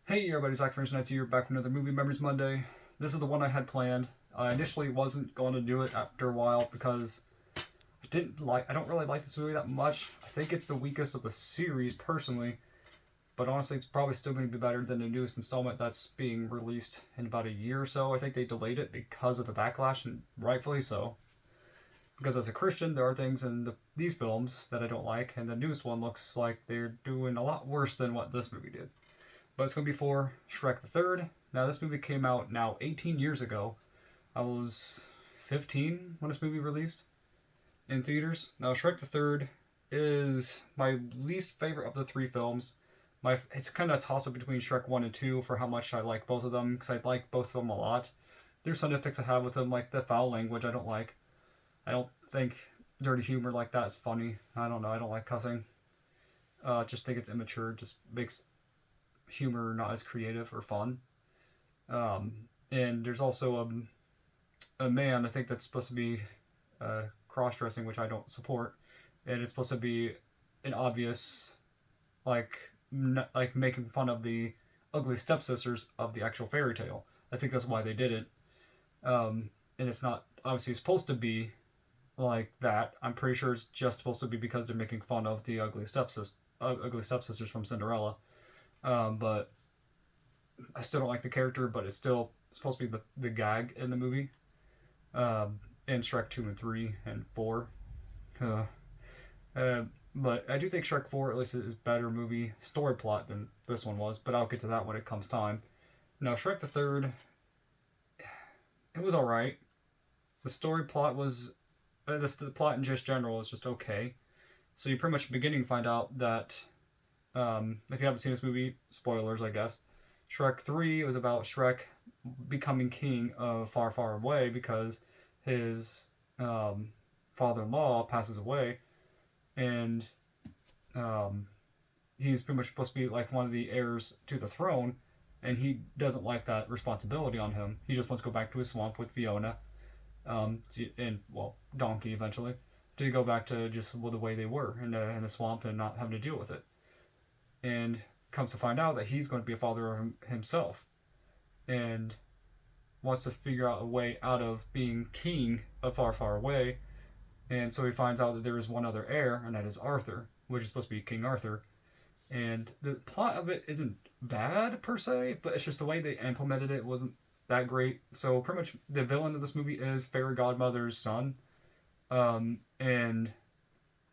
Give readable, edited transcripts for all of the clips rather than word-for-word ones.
Hey everybody, Zach French Nights here, back with another Movie Memories Monday. This is the one I had planned. I initially wasn't going to do it after a while because I don't really like this movie that much. I think it's the weakest of the series personally, but honestly it's probably still going to be better than the newest installment that's being released in about a year or so. I think they delayed it because of the backlash, and rightfully so. Because as a Christian, there are things in these films that I don't like, and the newest one looks like they're doing a lot worse than what this movie did. But it's going to be for Shrek the Third. Now, this movie came out now 18 years ago. I was 15 when this movie released in theaters. Now, Shrek the Third is my least favorite of the three films. It's kind of a toss up between Shrek 1 and 2 for how much I like both of them, because I like both of them a lot. There's some nitpicks I have with them, like the foul language I don't like. I don't think dirty humor like that is funny. I don't know, I don't like cussing. Just think it's immature, just makes humor not as creative or fun. And there's also a man, I think that's supposed to be cross dressing, which I don't support, and it's supposed to be an obvious, like, like making fun of the ugly stepsisters of the actual fairy tale. I think that's why they did it. And it's not obviously supposed to be like that. I'm pretty sure it's just supposed to be because they're making fun of the ugly stepsisters from Cinderella. But I still don't like the character, but it's still supposed to be the gag in the movie. In Shrek 2 and 3 and 4. Uh, but I do think Shrek 4 at least is better movie story plot than this one was, but I'll get to that when it comes time. Now, Shrek the Third, it was alright. The story plot was. The plot in just general is just okay. So you pretty much beginning to find out that, if you haven't seen this movie, spoilers, I guess. Shrek 3 was about Shrek becoming king of Far, Far Away because his father-in-law passes away, and he's pretty much supposed to be like one of the heirs to the throne, and he doesn't like that responsibility on him. He just wants to go back to his swamp with Fiona, and, well, Donkey eventually, to go back to just the way they were in the swamp and not having to deal with it. And comes to find out that he's going to be a father himself, and wants to figure out a way out of being king of Far, Far Away. And so he finds out that there is one other heir, and that is Arthur, which is supposed to be King Arthur. And the plot of it isn't bad per se, but it's just the way they implemented it wasn't that great. So pretty much the villain of this movie is Fairy Godmother's son. And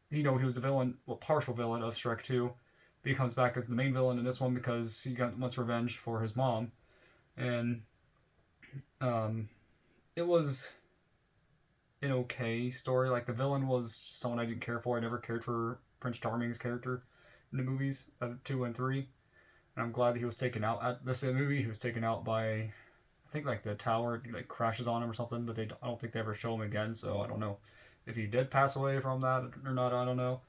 he was the villain, well, partial villain of Shrek 2. But he comes back as the main villain in this one because he wants revenge for his mom. And it was an okay story. Like, the villain was someone I didn't care for. I never cared for Prince Charming's character in the movies of 2 and 3. And I'm glad that he was taken out at this movie. He was taken out by, I think, like, the tower like crashes on him or something, but I don't think they ever show him again, so I don't know if he did pass away from that or not. I don't know.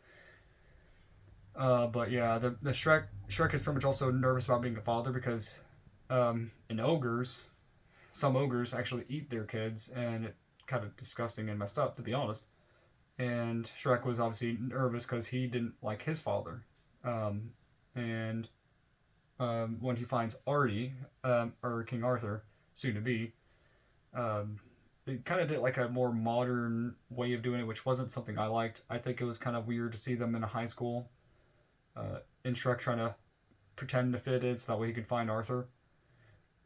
But yeah, the Shrek is pretty much also nervous about being a father because in some ogres actually eat their kids, and it's kind of disgusting and messed up, to be honest. And Shrek was obviously nervous because he didn't like his father. And when he finds Artie, or King Arthur, soon to be, they kind of did like a more modern way of doing it, which wasn't something I liked. I think it was kind of weird to see them in a high school, in Shrek trying to pretend to fit in so that way he could find Arthur.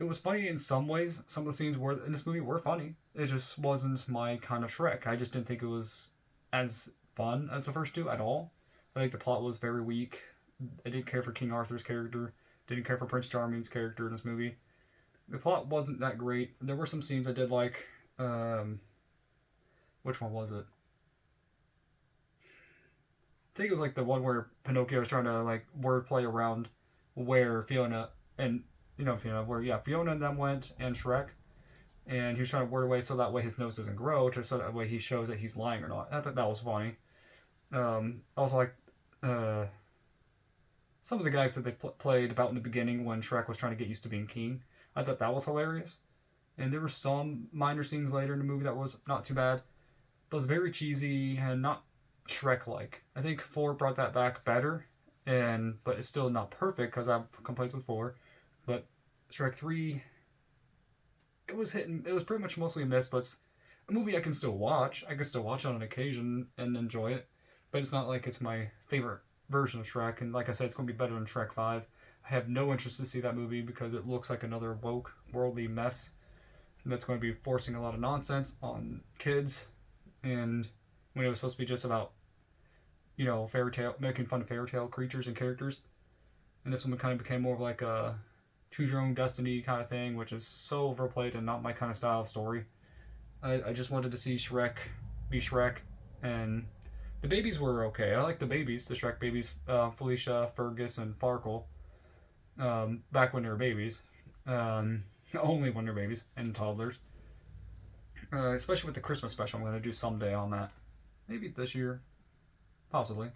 It was funny in some ways. Some of the scenes in this movie were funny. It just wasn't my kind of Shrek. I just didn't think it was as fun as the first two at all. I think the plot was very weak. I didn't care for King Arthur's character. Didn't care for Prince Charming's character in this movie. The plot wasn't that great. There were some scenes I did like. Which one was it? I think it was like the one where Pinocchio was trying to like wordplay around where Fiona and Fiona and them went, and Shrek, and he was trying to word away so that way his nose doesn't grow, so that way he shows that he's lying or not. I thought that was funny. Also, like, some of the gags that they played about in the beginning when Shrek was trying to get used to being king. I thought that was hilarious. And there were some minor scenes later in the movie that was not too bad, but it was very cheesy and not Shrek-like. I think 4 brought that back better, but it's still not perfect because I have complaints with 4. But Shrek 3, it was pretty much mostly a miss, but it's a movie I can still watch. I can still watch on an occasion and enjoy it, but it's not like it's my favorite version of Shrek. And like I said, it's going to be better than Shrek 5. I have no interest to see that movie because it looks like another woke, worldly mess that's going to be forcing a lot of nonsense on kids. And when it was supposed to be just about, fairy tale, making fun of fairy tale creatures and characters. And this one kind of became more of like a choose your own destiny kind of thing, which is so overplayed and not my kind of style of story. I just wanted to see Shrek be Shrek, and the babies were okay. I like the babies, the Shrek babies, Felicia, Fergus, and Farkle, back when they were babies. Only when they're babies and toddlers. Especially with the Christmas special I'm going to do someday on that. Maybe this year. Possibly.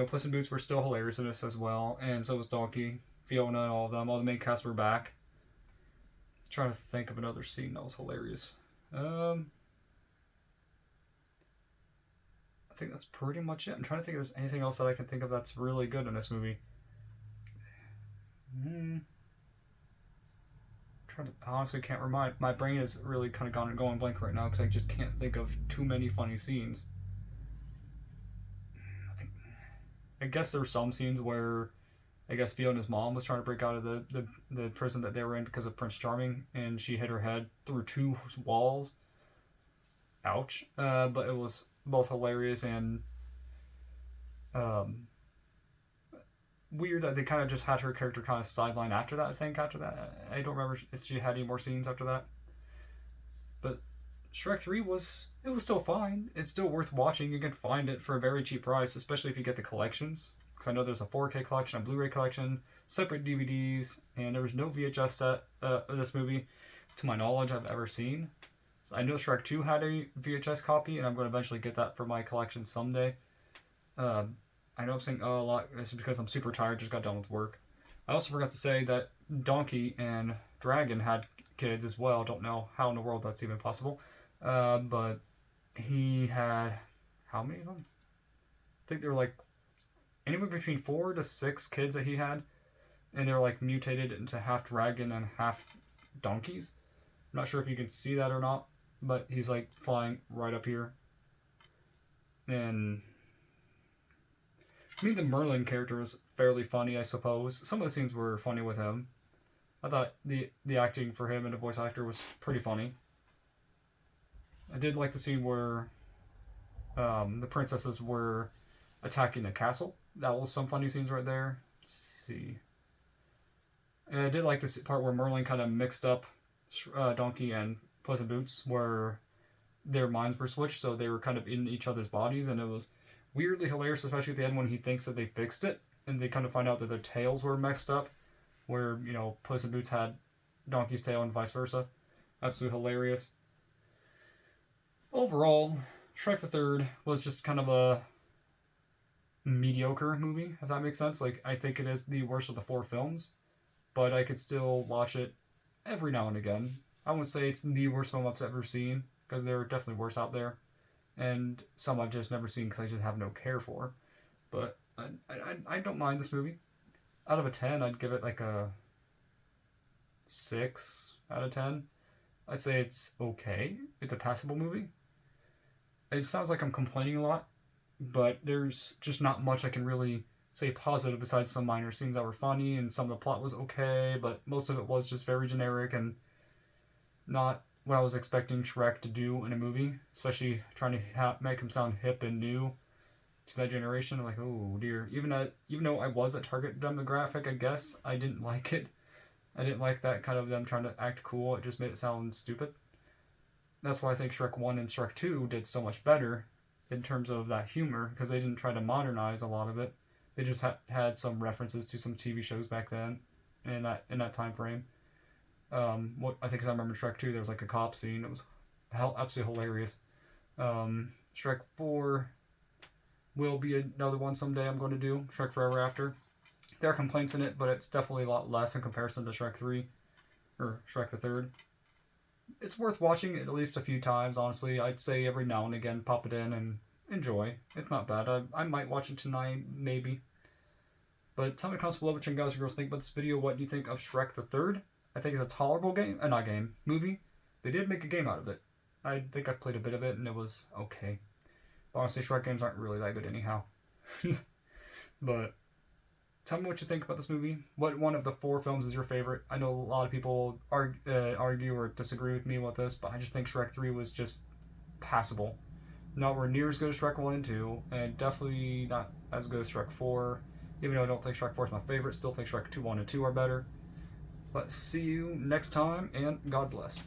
Puss in Boots were still hilarious in this as well, and so was Donkey, Fiona, and all of them. All the main cast were back. Trying to think of another scene that was hilarious. I think that's pretty much it. I'm trying to think if there's anything else that I can think of that's really good in this movie. Honestly can't remind. My brain is really kind of going blank right now because I just can't think of too many funny scenes. I guess there were some scenes where I guess Fiona's mom was trying to break out of the prison that they were in because of Prince Charming, and she hit her head through two walls. Ouch. But it was both hilarious and weird that they kind of just had her character kind of sidelined after that, I think. After that, I don't remember if she had any more scenes after that. But Shrek 3 was still fine. It's still worth watching. You can find it for a very cheap price, especially if you get the collections. Because I know there's a 4K collection, a Blu-ray collection, separate DVDs, and there was no VHS set of this movie, to my knowledge, I've ever seen. So I know Shrek 2 had a VHS copy, and I'm going to eventually get that for my collection someday. I know I'm saying a lot. It's because I'm super tired, just got done with work. I also forgot to say that Donkey and Dragon had kids as well. Don't know how in the world that's even possible. But he had, how many of them? I think there were like anywhere between 4 to 6 kids that he had. And they were like mutated into half dragon and half donkeys. I'm not sure if you can see that or not, but he's like flying right up here. And I mean, the Merlin character was fairly funny, I suppose. Some of the scenes were funny with him. I thought the acting for him and the voice actor was pretty funny. I did like the scene where the princesses were attacking the castle. That was some funny scenes right there. Let's see. And I did like this part where Merlin kind of mixed up Donkey and Puss in Boots, where their minds were switched, so they were kind of in each other's bodies, and it was weirdly hilarious, especially at the end when he thinks that they fixed it, and they kind of find out that their tails were messed up, where, Puss in Boots had Donkey's tail and vice versa. Absolutely hilarious. Overall, Shrek the Third was just kind of a mediocre movie, if that makes sense. Like, I think it is the worst of the 4 films, but I could still watch it every now and again. I wouldn't say it's the worst film I've ever seen, because there are definitely worse out there. And some I've just never seen because I just have no care for. But I don't mind this movie. Out of a 10, I'd give it like a 6 out of 10. I'd say it's okay. It's a passable movie. It sounds like I'm complaining a lot, but there's just not much I can really say positive besides some minor scenes that were funny, and some of the plot was okay, but most of it was just very generic and not what I was expecting Shrek to do in a movie, especially trying to make him sound hip and new to that generation. I'm like, oh dear. Even though I was a target demographic, I guess, I didn't like it. I didn't like that kind of them trying to act cool. It just made it sound stupid. That's why I think Shrek 1 and Shrek 2 did so much better in terms of that humor, because they didn't try to modernize a lot of it. They just had some references to some TV shows back then, in that time frame. What I think, as I remember Shrek 2, there was like a cop scene. It was absolutely hilarious. Shrek 4 will be another one someday I'm going to do. Shrek Forever After. There are complaints in it, but it's definitely a lot less in comparison to Shrek 3, or Shrek the Third. It's worth watching at least a few times, honestly. I'd say every now and again, pop it in and enjoy. It's not bad. I might watch it tonight, maybe. But tell me in the comments below what you guys and girls think about this video. What do you think of Shrek the Third? I think it's a tolerable game, not game, movie. They did make a game out of it. I think I played a bit of it and it was okay. But honestly, Shrek games aren't really that good anyhow. But tell me what you think about this movie. What one of the 4 films is your favorite? I know a lot of people argue or disagree with me with this, but I just think Shrek 3 was just passable. Nowhere near as good as Shrek 1 and 2, and definitely not as good as Shrek 4. Even though I don't think Shrek 4 is my favorite, still think Shrek 2, 1, and 2 are better. But see you next time, and God bless.